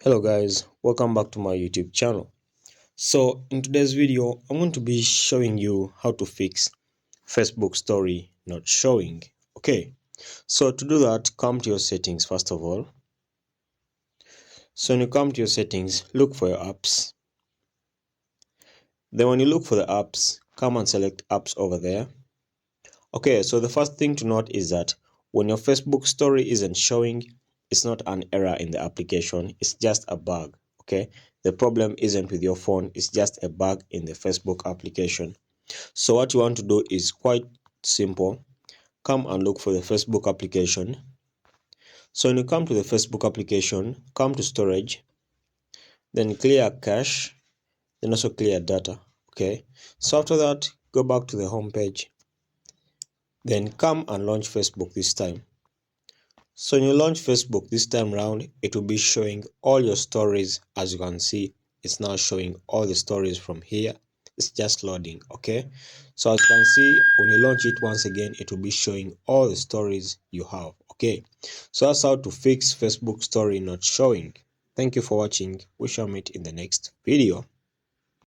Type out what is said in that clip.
Hello guys, welcome back to my YouTube channel. So in today's video, I'm going to be showing you how to fix Facebook story not showing. Okay, so to do that, come to your settings first of all. So when you come to your settings, look for your apps. Then when you look for the apps, come and select apps over there. Okay, so the first thing to note is that when your Facebook story isn't showing, it's not an error in the application, it's just a bug. Okay, the problem isn't with your phone, it's just a bug in the Facebook application. So what you want to do is quite simple. Come and look for the Facebook application. So when you come to the Facebook application, come to storage, then clear cache, then also clear data. Okay, so after that, go back to the home page, then come and launch Facebook this time. So when you launch Facebook this time around, it will be showing all your stories. As you can see, it's now showing all the stories from here. It's just loading. Okay, so as you can see, when you launch it once again, it will be showing all the stories you have. Okay, so that's how to fix Facebook story not showing. Thank you for watching. We shall meet in the next video.